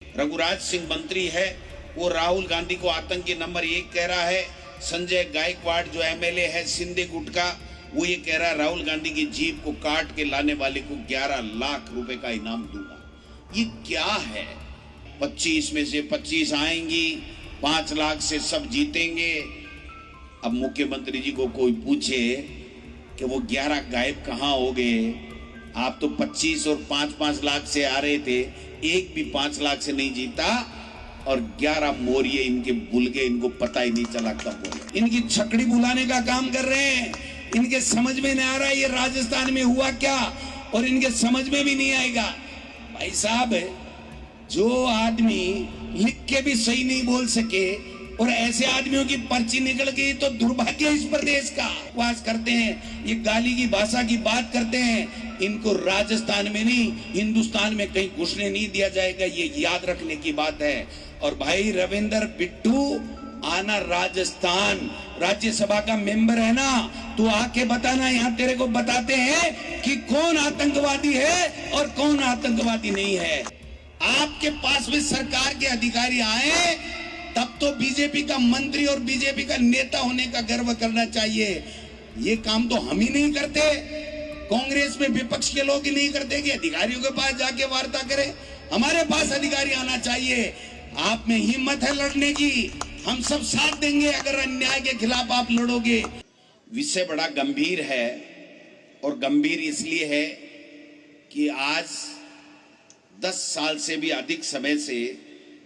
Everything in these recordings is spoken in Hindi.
रघुराज सिंह मंत्री है, वो राहुल गांधी को आतंकी नंबर 1 कह रहा है। संजय गायकवाड़ जो एमएलए है सिंधे गुट का, वो ये कह रहा है राहुल गांधी की जीप को काट के लाने वाले को 11 लाख रुपए का इनाम दूंगा। ये क्या है? 25 में से 25 आएंगी, 5 लाख से सब जीतेंगे। अब मुख्यमंत्री जी को कोई पूछे कि वो 11 गायब कहाँ हो गए? आप तो 25 और 5-5 लाख से आ रहे थे, एक भी 5 लाख से नहीं जीता, और 11 मोरिये इनके भूल गए, इनको पता ही नहीं चला कब बोले। इनकी छकड़ी बुलाने का काम कर रहे हैं। इनके समझ में नहीं आ रहा है ये राजस्थान में हुआ क्या, और इनके समझ में भी नहीं आएगा। भाई साहब, जो आदमी लिख के भी सही नहीं बोल सके और ऐसे आदमियों की पर्ची निकल गई तो दुर्भाग्य इस प्रदेश का। वास करते हैं, ये गाली की भाषा की बात करते हैं। इनको राजस्थान में नहीं, हिंदुस्तान में कहीं घुसने नहीं दिया जाएगा, ये याद रखने की बात है। और भाई रविंदर बिट्टू, आना राजस्थान, राज्यसभा का मेंबर है ना, तो आके बताना, यहाँ तेरे को बताते हैं कि कौन आतंकवादी है और कौन आतंकवादी नहीं है। आपके पास में सरकार के अधिकारी आए तब तो बीजेपी का मंत्री और बीजेपी का नेता होने का गर्व करना चाहिए। ये काम तो हम ही नहीं करते, कांग्रेस में विपक्ष के लोग ही नहीं करते कि अधिकारियों के पास जाके वार्ता करें। हमारे पास अधिकारी आना चाहिए। आप में हिम्मत है लड़ने की, हम सब साथ देंगे अगर अन्याय के खिलाफ आप लड़ोगे। विषय बड़ा गंभीर है, और गंभीर इसलिए है कि आज 10 साल से भी अधिक समय से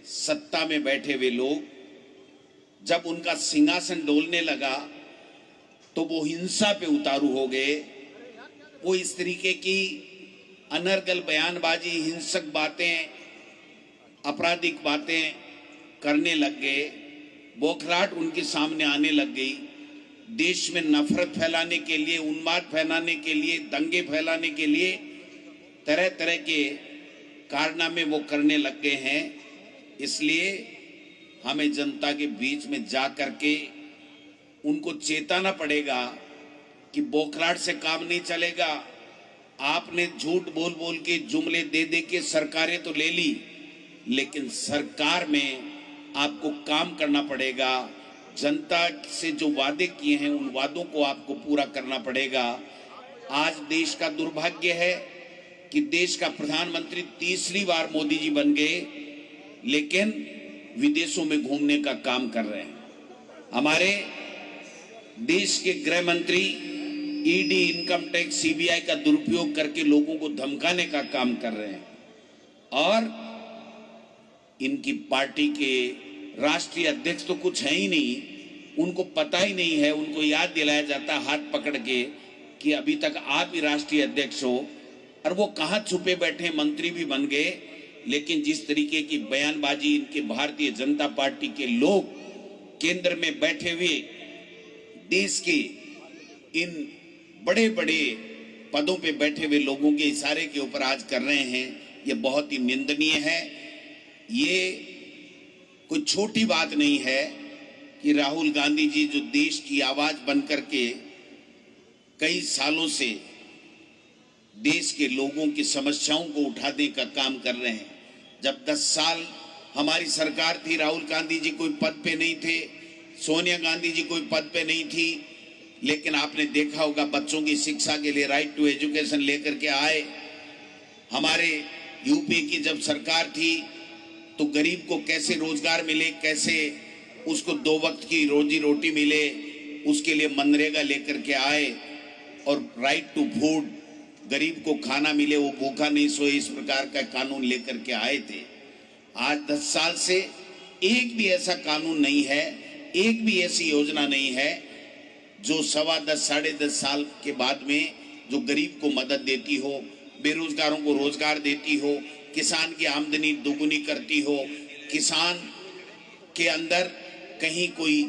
सत्ता में बैठे हुए लोग जब उनका सिंहासन डोलने लगा तो वो हिंसा पे उतारू हो गए। वो इस तरीके की अनर्गल बयानबाजी, हिंसक बातें, आपराधिक बातें करने लग गए। बौखलाहट उनके सामने आने लग गई। देश में नफरत फैलाने के लिए, उन्माद फैलाने के लिए, दंगे फैलाने के लिए तरह तरह के कारनामे वो करने लग गए हैं। इसलिए हमें जनता के बीच में जा करके उनको चेताना पड़ेगा कि बौखलाहट से काम नहीं चलेगा। आपने झूठ बोल बोल के, जुमले दे दे के सरकारें तो ले ली, लेकिन सरकार में आपको काम करना पड़ेगा। जनता से जो वादे किए हैं उन वादों को आपको पूरा करना पड़ेगा। आज देश का दुर्भाग्य है कि देश का प्रधानमंत्री तीसरी बार मोदी जी बन गए, लेकिन विदेशों में घूमने का काम कर रहे हैं। हमारे देश के गृह मंत्री ईडी, इनकम टैक्स, सीबीआई का दुरुपयोग करके लोगों को धमकाने का काम कर रहे हैं। और इनकी पार्टी के राष्ट्रीय अध्यक्ष तो कुछ है ही नहीं, उनको पता ही नहीं है। उनको याद दिलाया जाता हाथ पकड़ के कि अभी तक आप ही राष्ट्रीय अध्यक्ष हो, और वो कहाँ छुपे बैठे, मंत्री भी बन गए। लेकिन जिस तरीके की बयानबाजी इनके भारतीय जनता पार्टी के लोग केंद्र में बैठे हुए देश के इन बड़े बड़े पदों पे बैठे हुए लोगों के इशारे के ऊपर आज कर रहे हैं, ये बहुत ही निंदनीय है। ये कोई छोटी बात नहीं है कि राहुल गांधी जी जो देश की आवाज बन करके कई सालों से देश के लोगों की समस्याओं को उठाने का काम कर रहे हैं। जब 10 साल हमारी सरकार थी, राहुल गांधी जी कोई पद पे नहीं थे, सोनिया गांधी जी कोई पद पे नहीं थी, लेकिन आपने देखा होगा बच्चों की शिक्षा के लिए राइट टू एजुकेशन लेकर के आए। हमारे यूपी की जब सरकार थी तो गरीब को कैसे रोजगार मिले, कैसे उसको 2 वक्त की रोजी रोटी मिले, उसके लिए मनरेगा लेकर के आए। और राइट टू फूड, गरीब को खाना मिले, वो भूखा नहीं सोए, इस प्रकार का कानून लेकर के आए थे। आज 10 साल से एक भी ऐसा कानून नहीं है, एक भी ऐसी योजना नहीं है जो 10.25 साढ़े 10 साल के बाद में जो गरीब को मदद देती हो, बेरोजगारों को रोजगार देती हो, किसान की आमदनी दोगुनी करती हो, किसान के अंदर कहीं कोई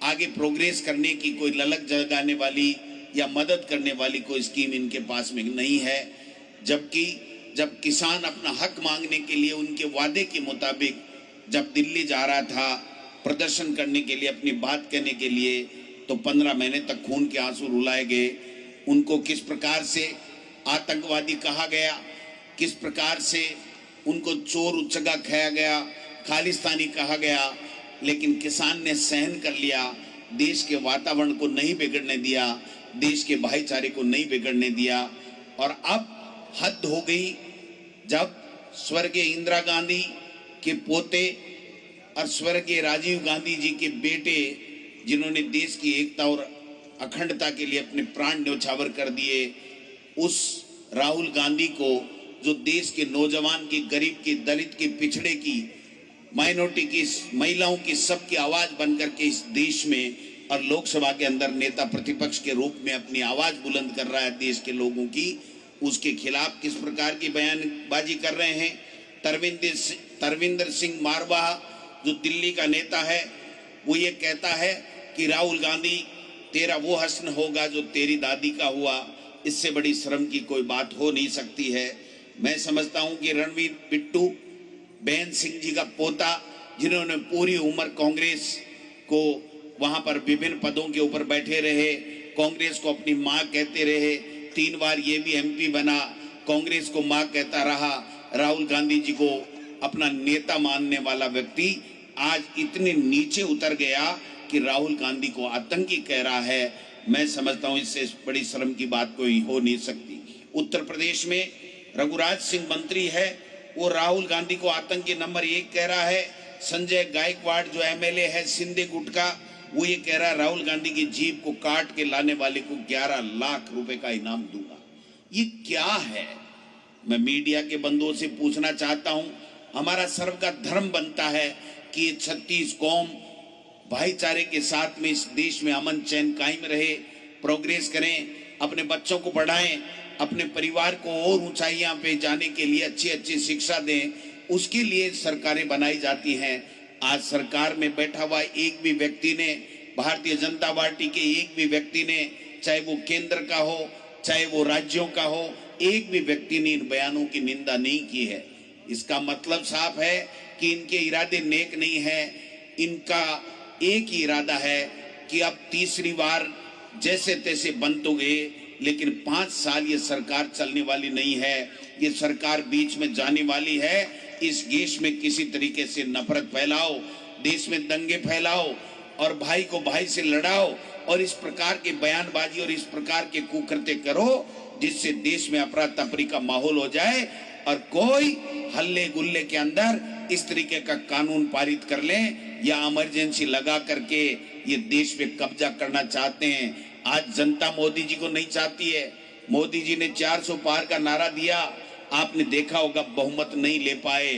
आगे प्रोग्रेस करने की कोई ललक जगाने वाली या मदद करने वाली कोई स्कीम इनके पास में नहीं है। जबकि जब किसान अपना हक मांगने के लिए उनके वादे के मुताबिक जब दिल्ली जा रहा था प्रदर्शन करने के लिए, अपनी बात कहने के लिए, तो 15 महीने तक खून के आंसू रुलाए गए। उनको किस प्रकार से आतंकवादी कहा गया, किस प्रकार से उनको चोर उचक्का खाया गया, खालिस्तानी कहा गया, लेकिन किसान ने सहन कर लिया, देश के वातावरण को नहीं बिगड़ने दिया, देश के भाईचारे को नहीं बिगड़ने दिया। और अब हद हो गई जब स्वर्गीय इंदिरा गांधी के पोते और स्वर्गीय राजीव गांधी जी के बेटे, जिन्होंने देश की एकता और अखंडता के लिए अपने प्राण न्यौछावर कर दिए, उस राहुल गांधी को, जो देश के नौजवान की, गरीब की, दलित की, पिछड़े की, माइनॉरिटी की, महिलाओं की, सबकी आवाज बनकर के इस देश में और लोकसभा के अंदर नेता प्रतिपक्ष के रूप में अपनी आवाज बुलंद कर रहा है देश के लोगों की, उसके खिलाफ किस प्रकार की बयानबाजी कर रहे हैं। तरविंदर सिंह मारवा, जो दिल्ली का नेता है, वो ये कहता है कि राहुल गांधी, तेरा वो हस्न होगा जो तेरी दादी का हुआ। इससे बड़ी शर्म की कोई बात हो नहीं सकती है। मैं समझता हूं कि रणवीर बिट्टू, बेन सिंह जी का पोता, जिन्होंने पूरी उम्र कांग्रेस को वहां पर विभिन्न पदों के ऊपर बैठे रहे, कांग्रेस को अपनी मां कहते रहे, 3 बार ये भी एमपी बना, कांग्रेस को मां कहता रहा, राहुल गांधी जी को अपना नेता मानने वाला व्यक्ति आज इतने नीचे उतर गया कि राहुल गांधी को आतंकी कह रहा है। मैं समझता हूं इससे बड़ी शर्म की बात कोई हो नहीं सकती। उत्तर प्रदेश में रघुराज सिंह मंत्री है, वो राहुल गांधी को आतंकी नंबर 1 कह रहा है। संजय गायकवाड़ जो एमएलए है सिंधे गुट का, वो ये कह रहा है राहुल गांधी की जीप को काट के लाने वाले को 11 लाख रुपए का इनाम दूंगा। ये क्या है? मैं मीडिया के बंधुओं से पूछना चाहता हूं, हमारा सर्व का धर्म बनता है कि 36 कौम भाईचारे के साथ में इस देश में अमन चैन कायम रहे, प्रोग्रेस करें, अपने बच्चों को पढ़ाएं, अपने परिवार को और ऊंचाइयां पे जाने के लिए अच्छी अच्छी शिक्षा दें, उसके लिए सरकारें बनाई जाती हैं। आज सरकार में बैठा हुआ एक भी व्यक्ति ने, भारतीय जनता पार्टी के एक भी व्यक्ति ने, चाहे वो केंद्र का हो चाहे वो राज्यों का हो, एक भी व्यक्ति ने इन बयानों की निंदा नहीं की है। इसका मतलब साफ है कि इनके इरादे नेक नहीं है। इनका एक ही इरादा है कि अब तीसरी बार जैसे तैसे बंद तो गए, लेकिन 5 साल ये सरकार चलने वाली नहीं है। ये सरकार बीच में जाने वाली है। इस देश में किसी तरीके से नफरत फैलाओ, देश में दंगे फैलाओ और भाई को भाई से लड़ाओ और इस प्रकार के बयानबाजी और इस प्रकार के कुकृत्य करो जिससे देश में अफरा तफरी का माहौल हो जाए और कोई हल्ले गुल्ले के अंदर इस तरीके का कानून पारित कर ले या इमरजेंसी लगा करके ये देश पे कब्जा करना चाहते हैं। आज जनता मोदी जी को नहीं चाहती है। मोदी जी ने 400 पार का नारा दिया, आपने देखा होगा बहुमत नहीं ले पाए।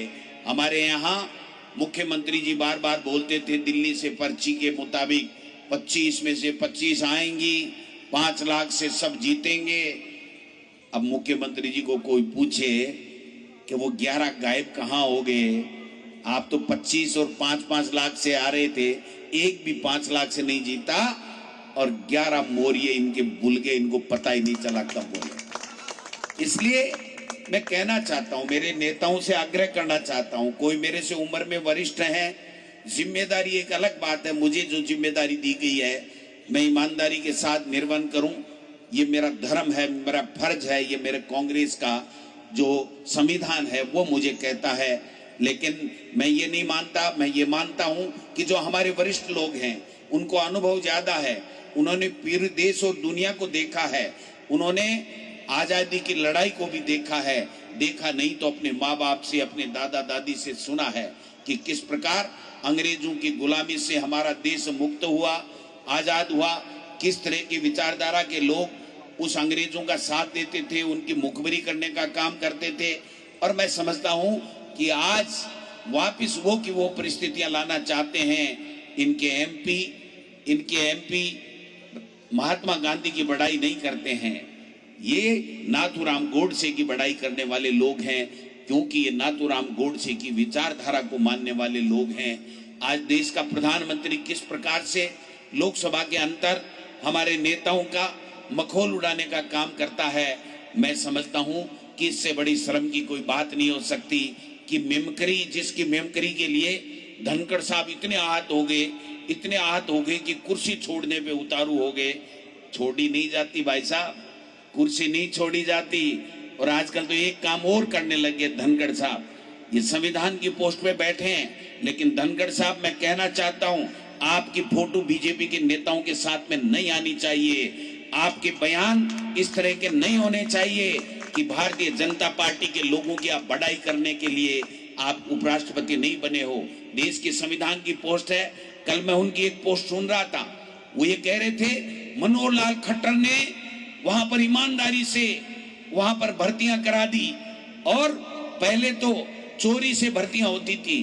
हमारे यहाँ मुख्यमंत्री जी बार बार बोलते थे दिल्ली से पर्ची के मुताबिक 25 में से 25 आएंगी, 5 लाख से सब जीतेंगे। अब मुख्यमंत्री जी को कोई पूछे कि वो 11 गायब कहाँ हो गए? आप तो 25 और 5-5 लाख से आ रहे थे, एक भी 5 लाख से नहीं जीता और 11 मोरिये इनके भूल गए, इनको पता ही नहीं चला कब बोले। इसलिए मैं कहना चाहता हूं, मेरे नेताओं से आग्रह करना चाहता हूं, कोई मेरे से उम्र में वरिष्ठ हैं, जिम्मेदारी एक अलग बात है, मुझे जो जिम्मेदारी दी गई है मैं ईमानदारी के साथ निर्वहन करूं, ये मेरा धर्म है, मेरा फर्ज है, ये मेरे कांग्रेस का जो संविधान है वो मुझे कहता है। लेकिन मैं ये नहीं मानता, मैं ये मानता हूं कि जो हमारे वरिष्ठ लोग हैं उनको अनुभव ज्यादा है, उन्होंने पूरे देश और दुनिया को देखा है, उन्होंने आजादी की लड़ाई को भी देखा है, देखा नहीं तो अपने माँ बाप से, अपने दादा दादी से सुना है कि किस प्रकार अंग्रेजों की गुलामी से हमारा देश मुक्त हुआ, आजाद हुआ, किस तरह की विचारधारा के लोग उस अंग्रेजों का साथ देते थे, उनकी मुखबरी करने का काम करते थे। और मैं समझता हूं कि आज वापस वो परिस्थितियां लाना चाहते हैं। इनके एमपी महात्मा गांधी की बड़ाई नहीं करते हैं, ये नाथूराम गोडसे की बड़ाई करने वाले लोग हैं, क्योंकि ये नाथूराम गोडसे की विचारधारा को मानने वाले लोग हैं। आज देश का प्रधानमंत्री किस प्रकार से लोकसभा के अंदर हमारे नेताओं का मखौल उड़ाने का काम करता है, मैं समझता हूं कि इससे बड़ी शर्म की कोई बात नहीं हो सकती कि मिमिक्री, जिसकी मिमिक्री के लिए धनखड़ साहब इतने आहत हो गए कि कुर्सी छोड़ने पे उतारू हो गए। छोड़ी नहीं जाती भाई साहब, कुर्सी नहीं छोड़ी जाती। और आजकल तो एक काम और करने लगे धनखड़ साहब, ये संविधान की पोस्ट पे बैठे हैं, लेकिन धनखड़ साहब मैं कहना चाहता हूं, आपकी फोटो बीजेपी के नेताओं के साथ में नहीं आनी चाहिए। आपके बयान इस तरह के नहीं होने चाहिए कि भारतीय जनता पार्टी के लोगों की आप बड़ाई करने के लिए आप उपराष्ट्रपति नहीं बने हो। देश के संविधान की पोस्ट है। कल मैं उनकी एक पोस्ट सुन रहा था, वो ये कह रहे थे मनोहर लाल खट्टर ने वहां पर ईमानदारी से वहां पर भर्तियां करा दी और पहले तो चोरी से भर्तियां होती थी।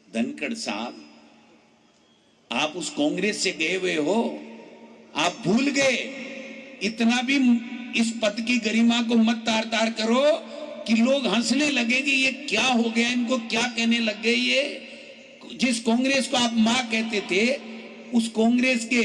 धनखड़ साहब, आप उस कांग्रेस से गए हुए हो, आप भूल गए। इतना भी इस पद की गरिमा को मत तार तार करो कि लोग हंसने लगे कि ये क्या हो गया, इनको क्या कहने लग गए। ये जिस कांग्रेस को आप मां कहते थे, उस कांग्रेस के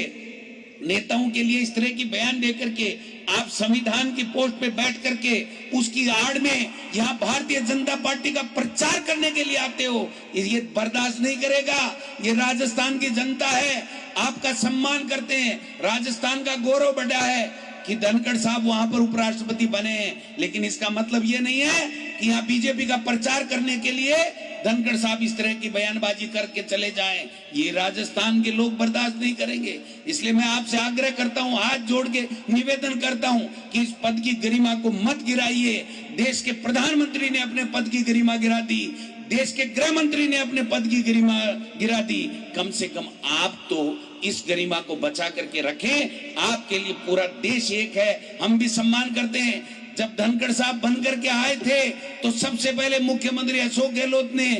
नेताओं के लिए इस तरह की बयान देकर के आप संविधान की पोस्ट पे बैठ करके उसकी आड़ में यहाँ भारतीय जनता पार्टी का प्रचार करने के लिए आते हो, ये बर्दाश्त नहीं करेगा। ये राजस्थान की जनता है, आपका सम्मान करते हैं, राजस्थान का गौरव बढ़ा है कि धनखड़ साहब वहां पर उपराष्ट्रपति बने हैं। लेकिन इसका मतलब ये नहीं है कि यहाँ बीजेपी का प्रचार करने के लिए धनखड़ साहब इस तरह की बयानबाजी करके चले जाएं। ये राजस्थान के लोग बर्दाश्त नहीं करेंगे। इसलिए मैं आपसे आग्रह करता हूं, हाथ जोड़ के निवेदन करता हूं कि इस पद की गरिमा को मत गिराइए। देश के प्रधानमंत्री ने अपने पद की गरिमा गिरा दी, देश के गृह मंत्री ने अपने पद की गरिमा गिरा दी। कम से कम आप तो इस गरिमा को बचा करके रखें। आपके लिए पूरा देश एक है, हम भी सम्मान करते हैं। जब धनखड़ साहब बनकर के आए थे तो सबसे पहले मुख्यमंत्री अशोक गहलोत ने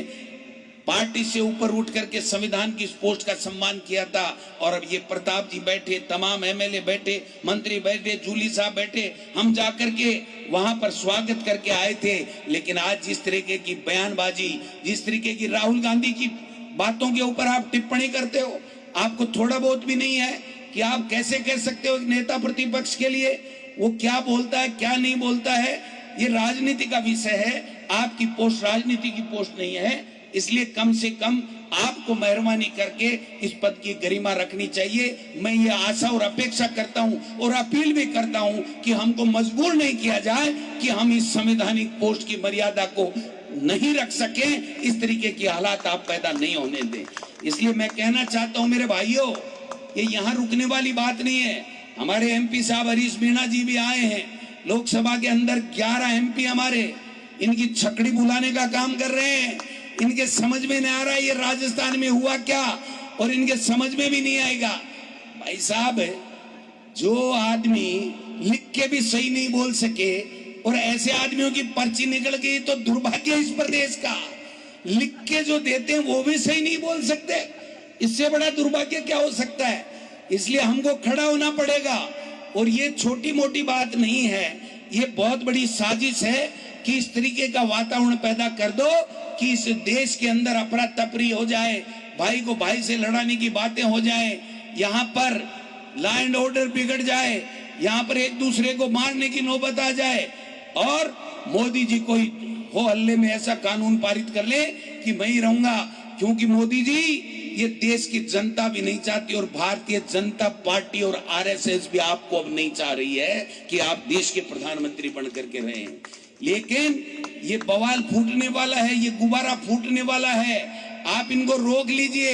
पार्टी से ऊपर उठ करके संविधान की पोस्ट का सम्मान किया था। और अब ये प्रताप जी बैठे, तमाम एमएलए बैठे, मंत्री बैठे, जूली साहब बैठे, हम जाकर के वहां पर स्वागत करके आए थे। लेकिन आज जिस तरीके की बयानबाजी, जिस तरीके की राहुल गांधी की बातों के ऊपर आप टिप्पणी करते हो, आपको थोड़ा बहुत भी नहीं है कि आप कैसे कह सकते हो नेता प्रतिपक्ष के लिए वो क्या बोलता है क्या नहीं बोलता है। ये राजनीति का विषय है, आपकी पोस्ट राजनीति की पोस्ट नहीं है। इसलिए कम से कम आपको मेहरबानी करके इस पद की गरिमा रखनी चाहिए। मैं ये आशा और अपेक्षा करता हूं और अपील भी करता हूं कि हमको मजबूर नहीं किया जाए कि हम इस संवैधानिक पोस्ट की मर्यादा को नहीं रख सके। इस तरीके की हालात आप पैदा नहीं होने दें। इसलिए मैं कहना चाहता हूं मेरे भाइयों, ये यहाँ रुकने वाली बात नहीं है। हमारे एमपी साहब हरीश मीणा जी भी आए हैं लोकसभा के अंदर। 11 एमपी हमारे इनकी छकड़ी बुलाने का काम कर रहे हैं। इनके समझ में नहीं आ रहा है ये राजस्थान में हुआ क्या, और इनके समझ में भी नहीं आएगा। भाई साहब, जो आदमी लिख के भी सही नहीं बोल सके और ऐसे आदमियों की पर्ची निकल गई तो दुर्भाग्य इस प्रदेश का। लिख के जो देते हैं वो भी सही नहीं बोल सकते, इससे बड़ा दुर्भाग्य क्या हो सकता है। इसलिए हमको खड़ा होना पड़ेगा। और ये छोटी मोटी बात नहीं है, ये बहुत बड़ी साजिश है कि इस तरीके का वातावरण पैदा कर दो कि इस देश के अंदर अफरा तफरी हो जाए, भाई को भाई से लड़ाने की बातें हो जाए, यहाँ पर लॉ एंड ऑर्डर बिगड़ जाए, यहाँ पर एक दूसरे को मारने की नौबत आ जाए और मोदी जी कोई हो हल्ले में ऐसा कानून पारित कर ले कि मैं ही रहूंगा। क्योंकि मोदी जी ये देश की जनता भी नहीं चाहती और भारतीय जनता पार्टी और आरएसएस भी आपको अब नहीं चाह रही है कि आप देश के प्रधानमंत्री बन करके रहें। लेकिन ये बवाल फूटने वाला है, ये गुब्बारा फूटने वाला है। आप इनको रोक लीजिए।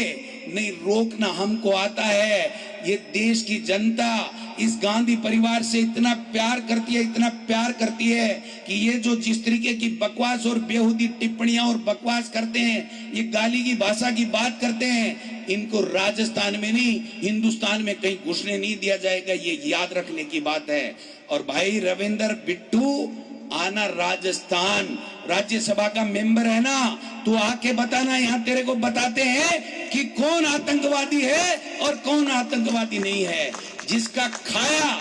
नहीं, रोकना हमको आता है। ये देश की जनता इस गांधी परिवार से इतना प्यार करती है, इतना प्यार करती है कि ये जो जिस तरीके की बकवास और बेहुदी टिप्पणियां और बकवास करते हैं, ये गाली की भाषा की बात करते हैं, इनको राजस्थान में नहीं हिंदुस्तान में कहीं घुसने नहीं दिया जाएगा। ये याद रखने की बात है। और भाई रविंदर बिट्टू आना राजस्थान, राज्यसभा का मेंबर है ना, तो आके बताना। यहाँ तेरे को बताते हैं कि कौन आतंकवादी है और कौन आतंकवादी नहीं है। जिसका खाया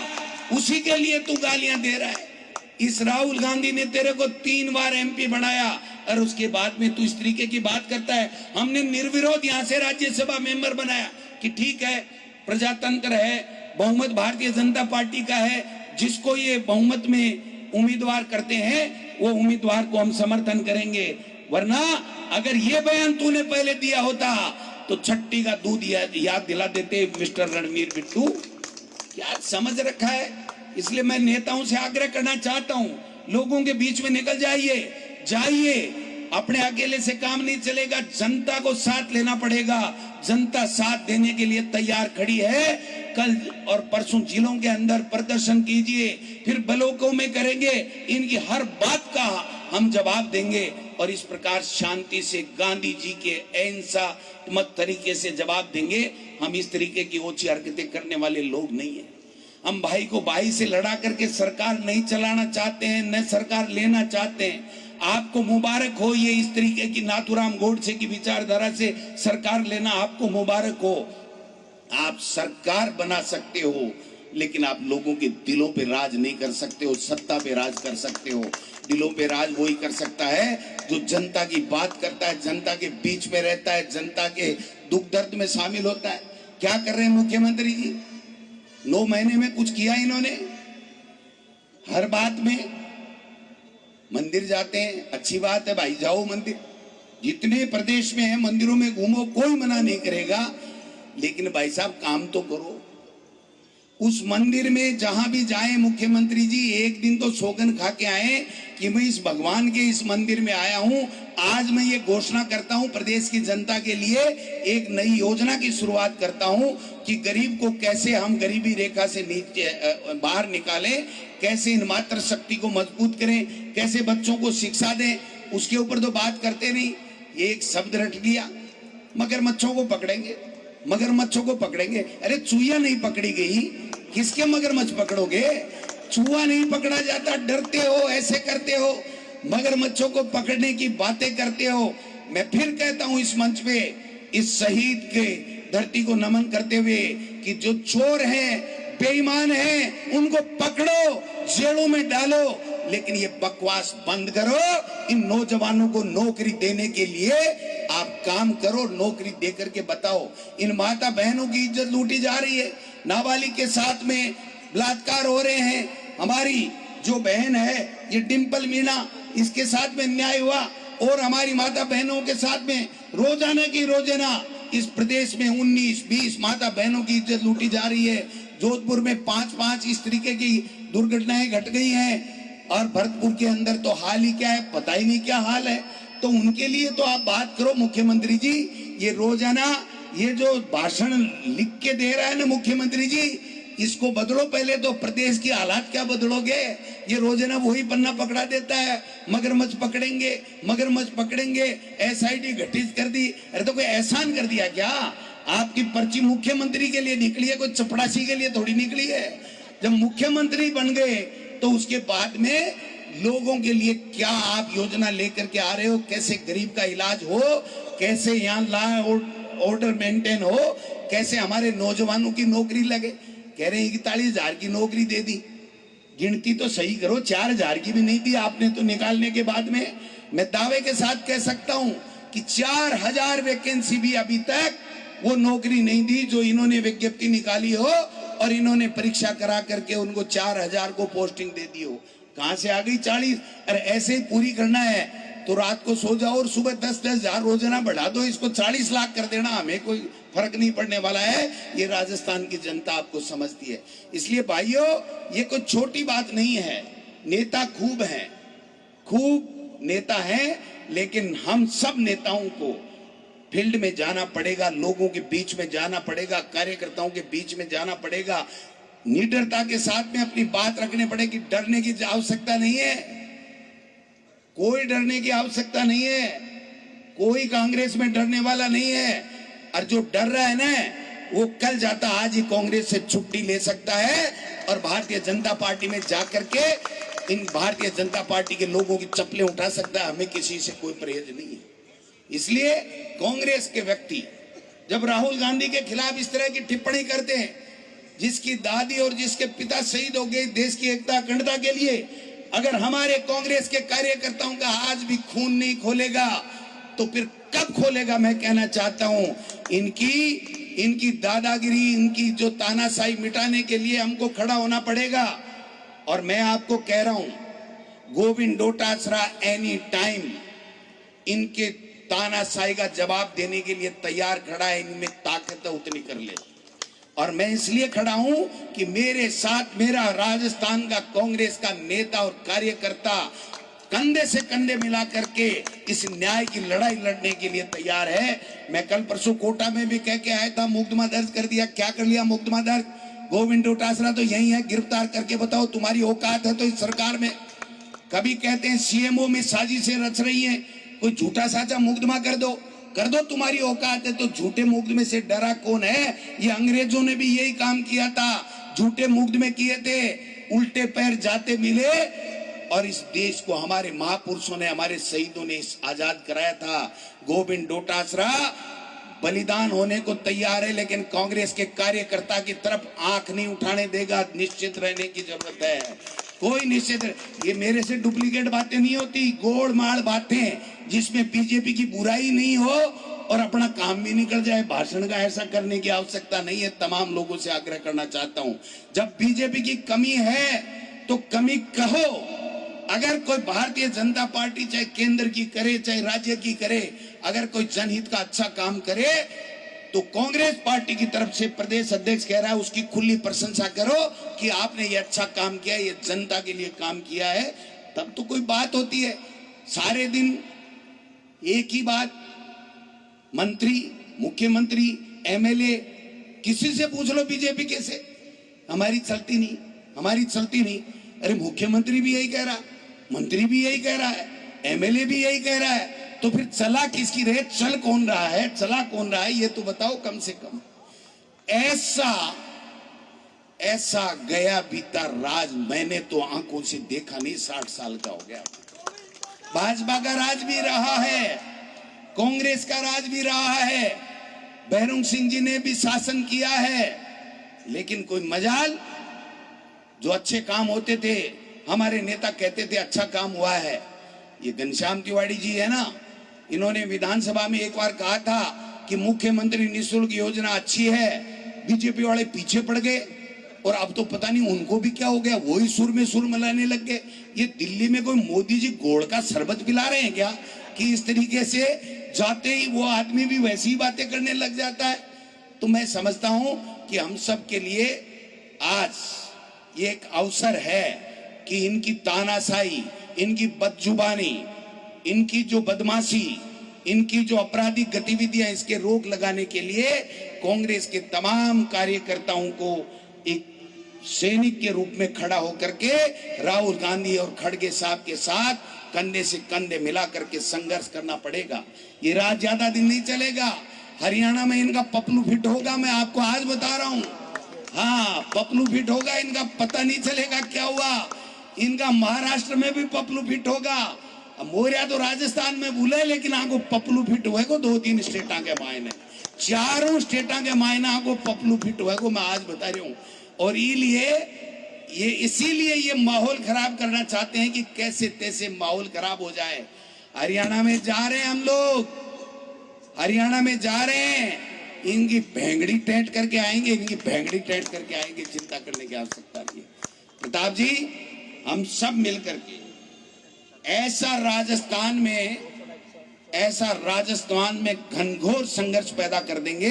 उसी के लिए तू गालियां दे रहा है। इस राहुल गांधी ने तेरे को 3 बार एमपी बनाया और उसके बाद में तू इस तरीके की बात करता है। हमने निर्विरोध यहाँ से राज्यसभा मेंबर बनाया कि ठीक है, प्रजातंत्र है, बहुमत भारतीय जनता पार्टी का है, जिसको ये बहुमत में उम्मीदवार करते हैं वो उम्मीदवार को हम समर्थन करेंगे। वरना अगर ये बयान तूने पहले दिया होता तो छट्टी का दूध याद दिला देते मिस्टर रणवीर बिट्टू। क्या समझ रखा है। इसलिए मैं नेताओं से आग्रह करना चाहता हूं, लोगों के बीच में निकल जाइए, अपने अकेले से काम नहीं चलेगा, जनता को साथ लेना पड़ेगा। जनता साथ देने के लिए तैयार खड़ी है। कल और परसों जिलों के अंदर प्रदर्शन कीजिए, फिर ब्लॉकों में करेंगे, इनकी हर बात का हम जवाब देंगे। और इस प्रकार शांति से गांधी जी के अहिंसात्मक तरीके से जवाब देंगे। हम इस तरीके की ओछी हरकतें करने वाले लोग नहीं है। हम भाई को भाई से लड़ा करके सरकार नहीं चलाना चाहते हैं, न सरकार लेना चाहते हैं। आपको मुबारक हो, ये इस तरीके की नाथूराम गोडसे की विचारधारा से सरकार लेना आपको मुबारक हो। आप सरकार बना सकते हो, लेकिन आप लोगों के दिलों पे राज नहीं कर सकते हो, सत्ता पे राज कर सकते हो। दिलों पे राज वही कर सकता है जो जनता की बात करता है, जनता के बीच में रहता है, जनता के दुख दर्द में शामिल होता है। क्या कर रहे हैं मुख्यमंत्री जी? 9 महीने में कुछ किया इन्होंने? हर बात में मंदिर जाते हैं, अच्छी बात है भाई, जाओ मंदिर। जितने प्रदेश में है मंदिरों में घूमो, कोई मना नहीं करेगा, लेकिन भाई साहब काम तो करो। उस मंदिर में जहां भी जाए मुख्यमंत्री जी, एक दिन तो सौगंध खा के आए कि मैं इस भगवान के इस मंदिर में आया हूं। आज मैं ये घोषणा करता हूं प्रदेश की जनता के लिए, एक नई योजना की शुरुआत करता हूं कि गरीब को कैसे हम गरीबी रेखा से नीचे बाहर निकालें, कैसे इन मातृ शक्ति को मजबूत करें, कैसे बच्चों को शिक्षा दें। उसके ऊपर तो बात करते नहीं। एक शब्द रट लिया, मगरमच्छों को पकड़ेंगे, मगरमच्छों को पकड़ेंगे। अरे चूहिया नहीं पकड़ी गई, किसके मगरमच्छ पकड़ोगे? चूहा नहीं पकड़ा जाता, डरते हो, ऐसे करते हो, मगरमच्छों को पकड़ने की बातें करते हो। मैं फिर कहता हूं इस मंच पे, इस शहीद के धरती को नमन करते हुए कि जो चोर हैं, बेईमान हैं, उनको पकड़ो, जेलों में डालो, लेकिन ये बकवास बंद करो। इन नौजवानों को नौकरी देने के लिए आप काम करो, नौकरी देकर के बताओ। इन माता बहनों की इज्जत लूटी जा रही है, नाबालिग के साथ में बलात्कार हो रहे हैं। हमारी जो बहन है ये डिंपल मीना, इसके साथ में अन्याय हुआ, और हमारी माता बहनों के साथ में रोजाना की रोजाना इस प्रदेश में 19-20 माता बहनों की इज्जत लूटी जा रही है। जोधपुर में 5-5 इस तरीके की दुर्घटनाएं घट गई हैं, और भरतपुर के अंदर तो हाल ही क्या है, पता ही नहीं क्या हाल है। तो उनके लिए तो आप बात करो मुख्यमंत्री जी। ये रोजाना ये जो भाषण लिख के दे रहा है ना मुख्यमंत्री जी, इसको बदलो। पहले तो प्रदेश की हालात क्या बदलोगे? ये रोजाना वही पन्ना पकड़ा देता है, मगरमच्छ पकड़ेंगे, मगरमच्छ पकड़ेंगे, SIT गठित कर दी। अरे तो कोई एहसान कर दिया क्या? आपकी पर्ची मुख्यमंत्री के लिए निकली है, कोई चपड़ासी के लिए थोड़ी निकली है। जब मुख्यमंत्री बन गए तो उसके बाद में लोगों के लिए क्या आप योजना लेकर के आ रहे हो? कैसे गरीब का इलाज हो, कैसे यहाँ लॉ ऑर्डर मेंटेन हो, कैसे हमारे नौजवानों की नौकरी लगे। कह रहे हैं 41,000 की नौकरी दे दी, गिनती तो सही करो, 4,000 की भी नहीं दी आपने तो निकालने के बाद में। मैं दावे के साथ कह सकता हूं कि 4,000 वैकेंसी भी अभी तक वो नौकरी नहीं दी जो इन्होंने विज्ञप्ति निकाली हो, और इन्होंने परीक्षा करा करके उनको 4,000 को पोस्टिंग दे दी हो। कहां से आ गई 40? अरे ऐसे ही पूरी करना है तो रात को सो जाओ और सुबह 10-10 हजार रोजाना बढ़ा दो, इसको 40 लाख कर देना, हमें कोई फर्क नहीं पड़ने वाला है। ये राजस्थान की जनता आपको समझती है। इसलिए भाइयों, ये कोई छोटी बात नहीं है। नेता खूब हैं, खूब नेता हैं, लेकिन हम सब नेताओं को फील्ड में जाना पड़ेगा, लोगों के बीच में जाना पड़ेगा, कार्यकर्ताओं के बीच में जाना पड़ेगा, निडरता के साथ में अपनी बात रखनी पड़ेगी। डरने की आवश्यकता नहीं है, कोई डरने की आवश्यकता नहीं है, कोई कांग्रेस में डरने वाला नहीं है। और जो डर रहा है ना, वो कल जाता आज ही कांग्रेस से छुट्टी ले सकता है और भारतीय जनता पार्टी में जाकर के इन भारतीय जनता पार्टी के लोगों की चप्पलें उठा सकता है। हमें किसी से कोई परहेज नहीं है। इसलिए कांग्रेस के व्यक्ति जब राहुल गांधी के खिलाफ इस तरह की टिप्पणी करते हैं, जिसकी दादी और जिसके पिता शहीद हो गए देश की एकता अखंडता के लिए, अगर हमारे कांग्रेस के कार्यकर्ताओं का आज भी खून नहीं खोलेगा तो फिर कब खोलेगा? मैं कहना चाहता हूं, इनकी दादागिरी, इनकी जो तानाशाही मिटाने के लिए हमको खड़ा होना पड़ेगा। और मैं आपको कह रहा हूं, गोविंद डोटासरा एनी टाइम इनके तानाशाही का जवाब देने के लिए तैयार खड़ा है। इनमें ताकत है, उतनी कर ले। और मैं इसलिए खड़ा हूं कि मेरे साथ मेरा राजस्थान का कांग्रेस का नेता और कार्यकर्ता कंधे से कंधे मिला करके इस न्याय की लड़ाई लड़ने के लिए तैयार है। मैं कल परसों कोटा में भी कह के आया था, मुकदमा दर्ज कर दिया। क्या कर लिया मुकदमा दर्ज? गोविंद डोटासरा तो यही है, गिरफ्तार करके बताओ तुम्हारी औकात है तो इस सरकार में। कभी कहते हैं सीएमओ में साजिशें रच रही हैं, कोई झूठा साचा मुकदमा कर दो तुम्हारी औकात है तो। झूठे मुकदमे से डरा कौन है? ये अंग्रेजों ने भी यही काम किया था, झूठे मुकदमे किए थे, उल्टे पैर जाते मिले और इस देश को हमारे महापुरुषों ने, हमारे शहीदों ने आजाद कराया था। गोविंद डोटासरा बलिदान होने को तैयार है, लेकिन कांग्रेस के कार्यकर्ता की तरफ आंख नहीं उठाने देगा। निश्चित रहने की जरूरत है, कोई निश्चित। ये मेरे से डुप्लीकेट बातें नहीं होती, गोलमाल बातें जिसमें बीजेपी की बुराई नहीं हो और अपना काम भी निकल जाए। भाषण का ऐसा करने की आवश्यकता नहीं है। तमाम लोगों से आग्रह करना चाहता हूं, जब बीजेपी की कमी है तो कमी कहो। अगर कोई भारतीय जनता पार्टी चाहे केंद्र की करे चाहे राज्य की करे, अगर कोई जनहित का अच्छा काम करे तो कांग्रेस पार्टी की तरफ से प्रदेश अध्यक्ष कह रहा है उसकी खुली प्रशंसा करो कि आपने ये अच्छा काम किया, ये जनता के लिए काम किया है, तब तो कोई बात होती है। सारे दिन एक ही बात, मंत्री, मुख्यमंत्री, एमएलए, किसी से पूछ लो बीजेपी कैसे, हमारी चलती नहीं, हमारी चलती नहीं। अरे मुख्यमंत्री भी यही कह रहा, मंत्री भी यही कह रहा है, एमएलए भी यही कह रहा है, तो फिर चला किसकी रहे? चल कौन रहा है, चला कौन रहा है, ये तो बताओ कम से कम। ऐसा गया बीता राज मैंने तो आंखों से देखा नहीं। 60 साल का हो गया। भाजपा का राज भी रहा है, कांग्रेस का राज भी रहा है, भैरों सिंह जी ने भी शासन किया है, लेकिन कोई मजाल, जो अच्छे काम होते थे हमारे नेता कहते थे अच्छा काम हुआ है। ये घनश्याम तिवारी जी है ना, इन्होंने विधानसभा में एक बार कहा था कि मुख्यमंत्री निःशुल्क योजना अच्छी है, बीजेपी वाले पीछे पड़ गए और अब तो पता नहीं उनको भी क्या हो गया, वही सुर में सुर मिलाने लग गए। ये दिल्ली में कोई मोदी जी गोड़ का शरबत पिला रहे हैं क्या कि इस तरीके से जाते ही वो आदमी भी वैसी ही बातें करने लग जाता है? तो मैं समझता हूं कि हम सब के लिए आज ये एक अवसर है कि इनकी तानाशाही, इनकी बदजुबानी, इनकी जो बदमाशी, इनकी जो आपराधिक गतिविधियां, इसके रोक लगाने के लिए कांग्रेस के तमाम कार्यकर्ताओं को एक सैनिक के रूप में खड़ा होकर के राहुल गांधी और खड़गे साहब के साथ कंधे से कंधे मिला करके संघर्ष करना पड़ेगा। ये राज ज्यादा दिन नहीं चलेगा। हरियाणा में इनका पपलू फिट होगा, मैं आपको आज बता रहा हूं। हाँ, पपलू फिट होगा इनका, पता नहीं चलेगा क्या हुआ। इनका महाराष्ट्र में भी पपलू फिट होगा। मोरिया तो राजस्थान में भूले, लेकिन आपको पपलू फिट हुए को 2-3 स्टेटा के मायने, 4 स्टेटा के मायने आपको पपलू फिट हुए को मैं आज बता रही हूँ। और इसीलिए ये माहौल खराब करना चाहते हैं कि कैसे तैसे माहौल खराब हो जाए। हरियाणा में जा रहे हैं हम लोग, हरियाणा में जा रहे हैं, इनकी भेंगड़ी टेंट करके आएंगे, इनकी भेंगड़ी टेंट करके आएंगे, चिंता करने की आवश्यकता नहीं है। प्रताप जी, हम सब मिलकर के ऐसा राजस्थान में घनघोर संघर्ष पैदा कर देंगे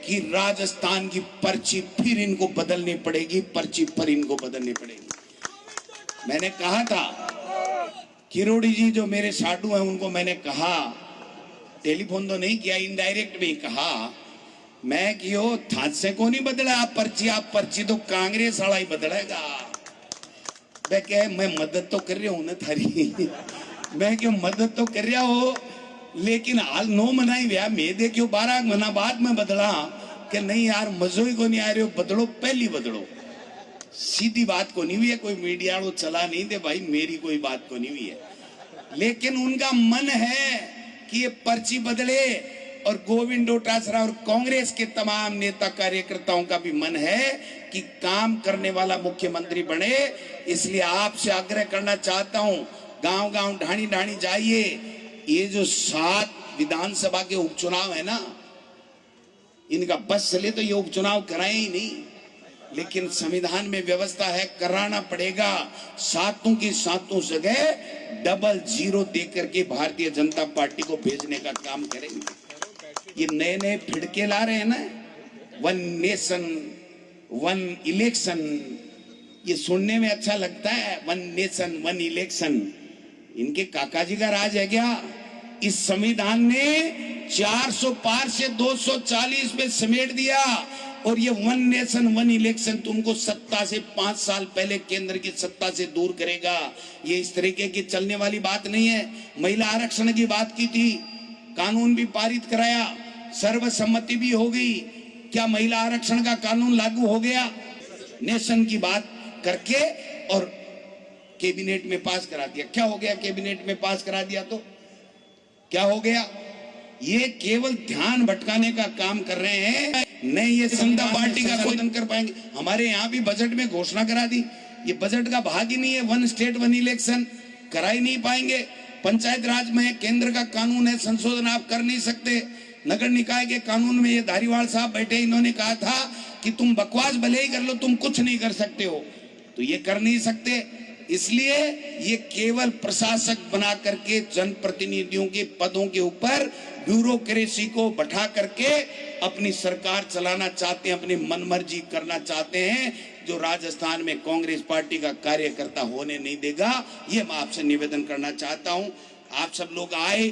कि राजस्थान की पर्ची फिर इनको बदलनी पड़ेगी, पर्ची पर इनको बदलनी पड़ेगी। मैंने कहा था, किरोड़ी जी जो मेरे साडू हैं उनको मैंने कहा, टेलीफोन तो नहीं किया, इनडायरेक्ट में कहा मैं कि हो थात से को नहीं बदला आप पर्ची तो कांग्रेस वाला ही बदलेगा। मैं क्या, मैं मदद तो कर रहा हूं ना थारी मैं क्यों मदद तो कर रहा हो, लेकिन हाल 9 महीना ही व्या मैं देखियो 12 महीना बाद में बदला कि नहीं यार मजो ही को नहीं आ रहे हो, बदलो, पहली बदलो। सीधी बात को नहीं हुई है, कोई मीडिया वो चला नहीं दे भाई, मेरी कोई बात को नहीं हुई है, लेकिन उनका मन है कि ये पर्ची बदले। और गोविंद डोटासरा और कांग्रेस के तमाम नेता कार्यकर्ताओं का भी मन है कि काम करने वाला मुख्यमंत्री बने। इसलिए आपसे आग्रह करना चाहता हूं, गांव गांव ढाणी ढाणी जाइए। ये जो 7 विधानसभा के उपचुनाव है ना, इनका बस चले तो ये उपचुनाव कराए ही नहीं, लेकिन संविधान में व्यवस्था है कराना पड़ेगा। 7 की 7 जगह 00 देकर के भारतीय जनता पार्टी को भेजने का काम करेंगे। ये नए नए फिड़के ला रहे हैं ना, 1 नेशन 1 इलेक्शन, ये सुनने में अच्छा लगता है, 1 नेशन 1 इलेक्शन, इनके काका जी का राज है क्या? इस संविधान ने 400 पार से 240 में समेट दिया और ये वन नेशन वन इलेक्शन तुमको सत्ता से 5 साल पहले केंद्र की सत्ता से दूर करेगा। ये इस तरीके की चलने वाली बात नहीं है। महिला आरक्षण की बात की थी, कानून भी पारित कराया, सर्वसम्मति भी हो गई। क्या महिला आरक्षण का कानून लागू हो गया? नेशन की बात करके और कैबिनेट में पास करा दिया। क्या हो गया? कैबिनेट में पास करा दिया तो क्या हो गया? ये केवल ध्यान भटकाने का काम कर रहे हैं, नहीं ये जनता पार्टी का संबोधन कर पाएंगे। हमारे यहाँ भी बजट में घोषणा करा दी, ये बजट का भाग ही नहीं है। वन स्टेट वन इलेक्शन करा ही नहीं पाएंगे। पंचायत राज में केंद्र का कानून है, संशोधन आप कर नहीं सकते। नगर निकाय के कानून में ये धारीवाल साहब बैठे, इन्होंने कहा था कि तुम बकवास भले ही कर लो, तुम कुछ नहीं कर सकते हो, तो ये कर नहीं सकते। इसलिए ये केवल प्रशासक बना करके जनप्रतिनिधियों के पदों के ऊपर ब्यूरोक्रेसी को बैठा करके अपनी सरकार चलाना चाहते हैं, अपनी मनमर्जी करना चाहते हैं, जो राजस्थान में कांग्रेस पार्टी का कार्यकर्ता होने नहीं देगा। ये मैं आपसे निवेदन करना चाहता हूं। आप सब लोग आए,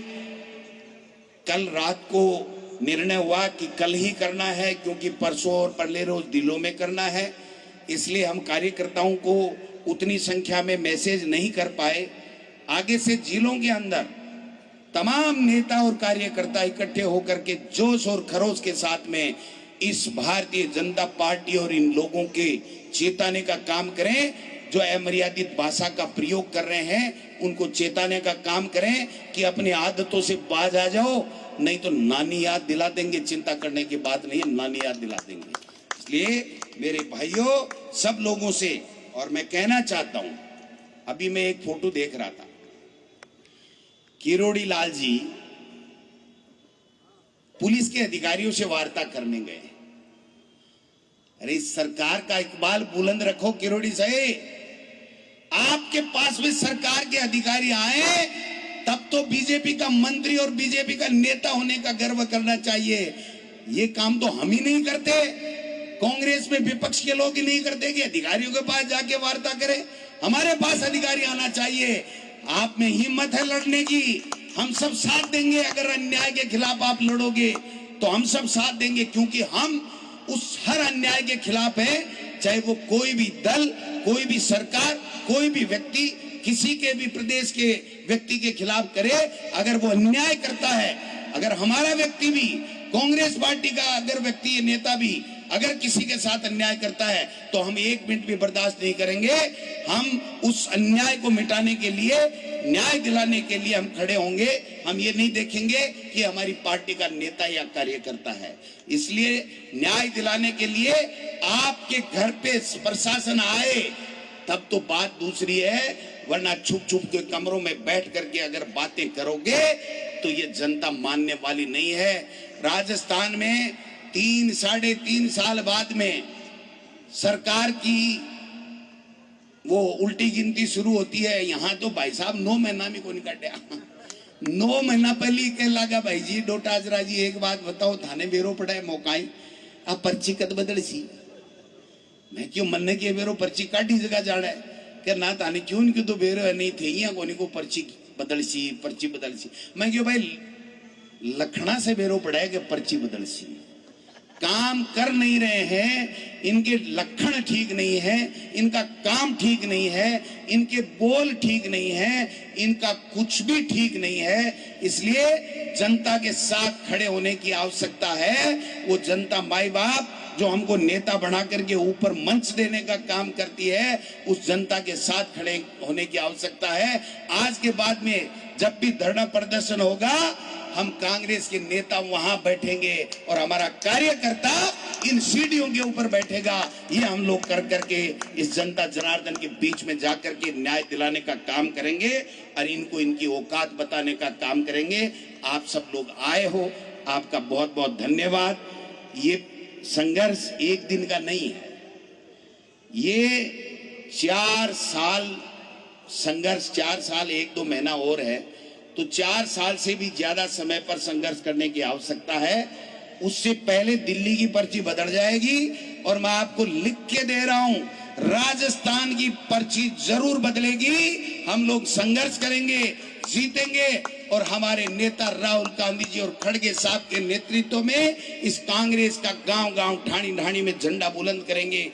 कल रात को निर्णय हुआ कि कल ही करना है, क्योंकि परसों और परले रोज दिलों में करना है। इसलिए हम कार्यकर्ताओं को उतनी संख्या में मैसेज नहीं कर पाए। आगे से जिलों के अंदर तमाम नेता और कार्यकर्ता इकट्ठे होकर के जोश और खरोश के साथ में इस भारतीय जनता पार्टी और इन लोगों के चेताने का काम करें। जो अमर्यादित भाषा का प्रयोग कर रहे हैं उनको चेताने का काम करें कि अपनी आदतों से बाज आ जाओ, नहीं तो नानी याद दिला देंगे। चिंता करने की बात नहीं है, नानी याद दिला देंगे। इसलिए मेरे भाइयों, सब लोगों से और मैं कहना चाहता हूं, अभी मैं एक फोटो देख रहा था, किरोड़ी लाल जी पुलिस के अधिकारियों से वार्ता करने गए। अरे सरकार का इकबाल बुलंद रखो किरोड़ी साहब, आपके पास में सरकार के अधिकारी आए तब तो बीजेपी का मंत्री और बीजेपी का नेता होने का गर्व करना चाहिए। ये काम तो हम ही नहीं करते, कांग्रेस में विपक्ष के लोग ही नहीं करते कि अधिकारियों के पास जाके वार्ता करें। हमारे पास अधिकारी आना चाहिए। आप में हिम्मत है लड़ने की, हम सब साथ देंगे। अगर अन्याय के खिलाफ आप लड़ोगे तो हम सब साथ देंगे, क्योंकि हम उस हर अन्याय के खिलाफ है, चाहे वो कोई भी दल, कोई भी सरकार, कोई भी व्यक्ति किसी के भी प्रदेश के व्यक्ति के खिलाफ करे। अगर वो अन्याय करता है, अगर हमारा व्यक्ति भी, कांग्रेस पार्टी का अगर व्यक्ति नेता भी अगर किसी के साथ अन्याय करता है तो हम 1 मिनट भी बर्दाश्त नहीं करेंगे। हम उस अन्याय को मिटाने के लिए, न्याय दिलाने के लिए हम खड़े होंगे। हम ये नहीं देखेंगे कि हमारी पार्टी का नेता या कार्यकर्ता है। इसलिए न्याय दिलाने के लिए आपके घर पे प्रशासन आए तब तो बात दूसरी है, वरना छुप छुप के कमरों में बैठ करके अगर बातें करोगे तो ये जनता मानने वाली नहीं है। राजस्थान में 3 साढ़े 3 साल बाद में सरकार की वो उल्टी गिनती शुरू होती है। यहाँ तो भाई साहब 9 महीना में को नहीं काटा 9 महीना पहले कह लगा भाई जी डोटाजरा जी एक बात बताओ, थाने बेरो पड़ा है मौकाई अब पर्ची कद बदल सी। मैं क्यों मन के बेरो पर्ची काटी जगह जाना है क्या ना थाने क्यों इनकी तो बेरो है नहीं थे यहाँ कोनी को पर्ची बदल सी। मैं क्यों भाई लखना से बेरो पड़ा है कि पर्ची बदल सी। काम कर नहीं रहे हैं, इनके लक्षण ठीक नहीं है, इनका काम ठीक नहीं है, इनके बोल ठीक नहीं है, इनका कुछ भी ठीक नहीं है। इसलिए जनता के साथ खड़े होने की आवश्यकता है। वो जनता माई बाप जो हमको नेता बना करके ऊपर मंच देने का काम करती है, उस जनता के साथ खड़े होने की आवश्यकता है। आज के बाद में जब भी धरना प्रदर्शन होगा, हम कांग्रेस के नेता वहां बैठेंगे और हमारा कार्यकर्ता इन सीढ़ियों के ऊपर बैठेगा। ये हम लोग कर करके इस जनता जनार्दन के बीच में जाकर के न्याय दिलाने का काम करेंगे और इनको इनकी औकात बताने का काम करेंगे। आप सब लोग आए हो, आपका बहुत बहुत धन्यवाद। ये संघर्ष एक दिन का नहीं है, ये 4 साल संघर्ष, 4 साल 1-2 महीना और है, तो 4 साल से भी ज्यादा समय पर संघर्ष करने की आवश्यकता है। उससे पहले दिल्ली की पर्ची बदल जाएगी और मैं आपको लिख के दे रहा हूं, राजस्थान की पर्ची जरूर बदलेगी। हम लोग संघर्ष करेंगे, जीतेंगे और हमारे नेता राहुल गांधी जी और खड़गे साहब के नेतृत्व में इस कांग्रेस का गांव-गांव, ठाणी-ठाणी में झंडा बुलंद करेंगे।